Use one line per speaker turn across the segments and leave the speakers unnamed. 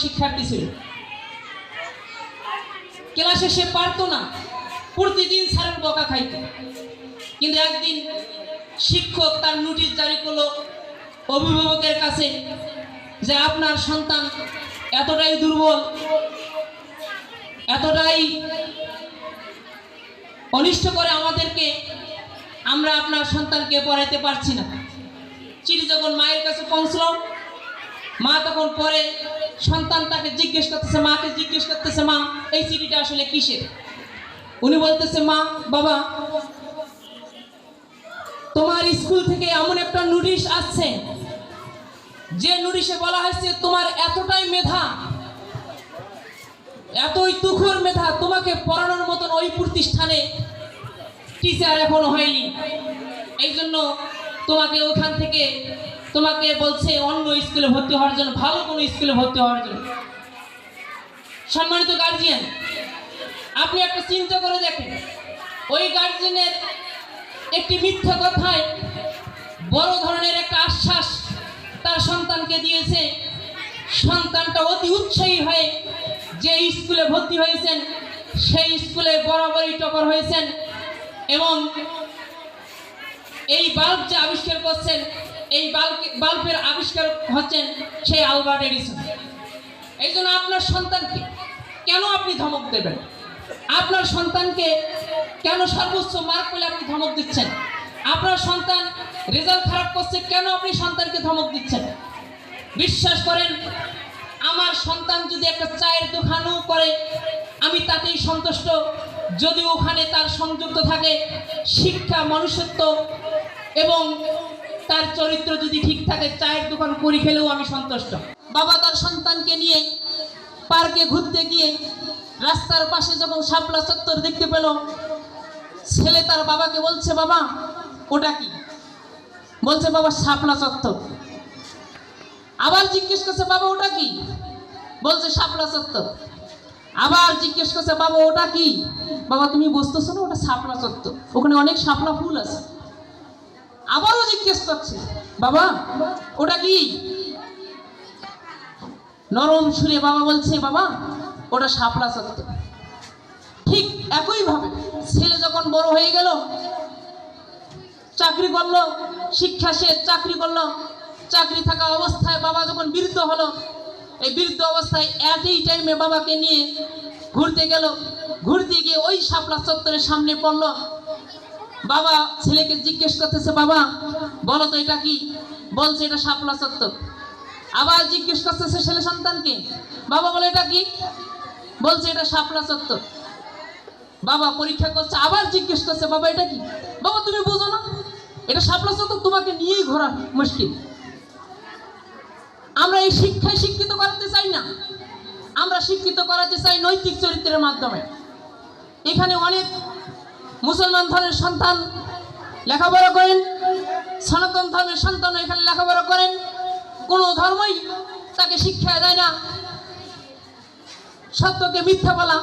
শিক্ষার্থী ছিল, ক্লাসে সে পারতো না, প্রতিদিন স্যারের বকা খাইত। কিন্তু একদিন শিক্ষক তার নোটিশ জারি করলো অভিভাবকের কাছে যে আপনার সন্তান এতটাই দুর্বল, এতটাই অনিষ্ট করে আমাদেরকে, আমরা আপনার সন্তানকে পড়াইতে পারছি না। চিঠি যখন মায়ের কাছে পৌঁছলো, মা তখন পরে সন্তান তাকে জিজ্ঞেস করতেছে, মাকে জিজ্ঞেস করতেছে, মা এই চিঠিটা আসলে কিসের? উনি বলতেছে, মা বাবা তোমার স্কুল থেকে এমন একটা নোটিশ আসছে যে নোটিশে বলা হয়েছে তোমার এতটাই মেধা, এতই তুখর মেধা, তোমাকে পড়ানোর মতন ওই প্রতিষ্ঠানে টিচার এখনো হয়নি, এই জন্য তোমাকে ওখান থেকে তোমাকে বলছে অন্য স্কুলে ভর্তি হওয়ার জন্য, ভালো কোনো স্কুলে ভর্তি হওয়ার জন্য। সম্মানিত গার্জিয়ান, আপনি একটা চিন্তা করে দেখেন, ওই গার্জিয়ানের একটি মিথ্যা কথায় বড় ধরনের একটা আশ্বাস তার সন্তানকে দিয়েছে। সন্তানটা অতি উৎসাহী হয়ে যে স্কুলে ভর্তি হয়েছেন সেই স্কুলে বরাবরই টপার হয়েছেন, এবং এই বাল্ব যে আবিষ্কার করছেন, এই বাল্বের আবিষ্কার হচ্ছেন সেই আলবার্ট এডিসন। এই জন্য আপনার সন্তানকে কেন আপনি ধমক দেবেন? আপনার সন্তানকে কেন সর্বোচ্চ মার্ক পেলে আপনি ধমক দিচ্ছেন? আপনার সন্তান রেজাল্ট খারাপ করছে, কেন আপনি সন্তানকে ধমক দিচ্ছেন? বিশ্বাস করেন, আমার সন্তান যদি একটা চায়ের দোকানও করে আমি তাতেই সন্তুষ্ট, যদি ওখানে তার সংযুক্ত থাকে শিক্ষা, মনুষ্যত্ব এবং তার চরিত্র যদি ঠিক থাকে, চায়ের দোকান করে খেলেও আমি সন্তুষ্ট। বাবা তার সন্তানকে নিয়ে পার্কে ঘুরতে গিয়ে রাস্তার পাশে যখন শাপলা চত্বর দেখতে পেল, ছেলে তার বাবাকে বলছে, বাবা ওটা কি? বলছে, বাবা শাপলা চত্বর। আবার জিজ্ঞেস করছে, বাবা ওটা কি? বলছে, শাপলা চত্বর। আবার জিজ্ঞেস করছে, বাবা ওটা কি? বাবা তুমি বুঝতেছো না, ওটা শাপলা চত্বর, ওখানে অনেক শাপলা ফুল আছে। আবারও জিজ্ঞেস করছে, বাবা ওটা কি? নরম সুরে বাবা বলছে, বাবা ওটা শাপলা চত্বর। ঠিক একইভাবে ছেলে যখন বড় হয়ে গেল, চাকরি করলো, শিক্ষা শেষ, চাকরি করলো, চাকরি থাকা অবস্থায় বাবা যখন বৃদ্ধ হলো, এই বৃদ্ধ অবস্থায় একই টাইমে বাবাকে নিয়ে ঘুরতে গেল, ঘুরতে গিয়ে ওই শাপলা চত্বরের সামনে পড়লো। বাবা ছেলেকে জিজ্ঞেস করতেছে, বাবা বলো তো এটা কি? বলছে, এটা শাপলা চত্বর। আবার জিজ্ঞেস করতেছে ছেলে সন্তানকে, বাবা বলে এটা কি? বলছে, এটা শাপলা চত্বর। বাবা পরীক্ষা করছে, আবার জিজ্ঞেস করছে, বাবা এটা কি? বাবা তুমি বুঝো না, এটা শাপলা চত্বর, তোমাকে নিয়েই ঘোরা মুশকিল। আমরা এই শিক্ষায় শিক্ষিত করাতে চাই না, আমরা শিক্ষিত করাতে চাই নৈতিক চরিত্রের মাধ্যমে। এখানে অনেক মুসলমান ধর্মের সন্তান লেখাপড়া করেন, সনাতন ধর্মের সন্তান এখানে লেখাপড়া করেন, কোনো ধর্মই তাকে শিক্ষা দেয় না সত্যকে মিথ্যা বলা,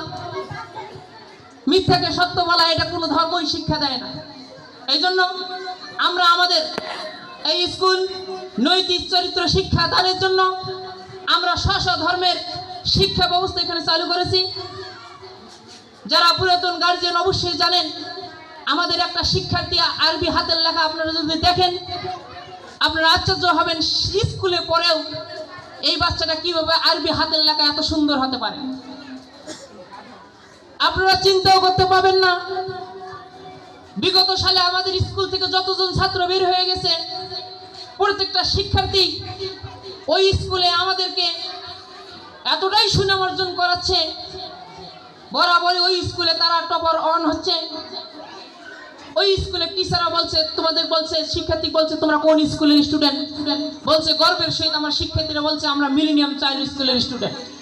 মিথ্যাকে সত্য বলা, এটা কোনো ধর্মই শিক্ষা দেয় না। এই জন্য আমরা আমাদের এই স্কুল নৈতিক চরিত্র শিক্ষা দানের জন্য আমরা স্ব ধর্মের শিক্ষা ব্যবস্থা এখানে চালু করেছি। যারা পুরাতন গার্জিয়ান অবশ্যই জানেন, আমাদের একটা শিক্ষার্থী আরবি হাতের লেখা আপনারা যদি দেখেন আপনারা আশ্চর্য হবেন, স্কুলে পড়েও এই বাচ্চাটা কিভাবে আরবি হাতের লেখা এত সুন্দর হতে পারে, আপনারা চিন্তাও করতে পারবেন না। বিগত সালে আমাদের স্কুল থেকে যতজন ছাত্র বের হয়ে গেছে, প্রত্যেকটা শিক্ষার্থী ওই স্কুলে আমাদেরকে এতটাই সুনাম অর্জন করাচ্ছে, বরাবরই ওই স্কুলে তারা টপার অন হচ্ছে। ওই স্কুলে টিচাররা বলছে, তোমাদের বলছে, শিক্ষার্থী বলছে তোমরা কোন স্কুলের স্টুডেন্ট? বলছে গর্বের সহিত আমার শিক্ষার্থীরা বলছে আমরা মিলেনিয়াম চাইল্ড স্কুলের স্টুডেন্ট।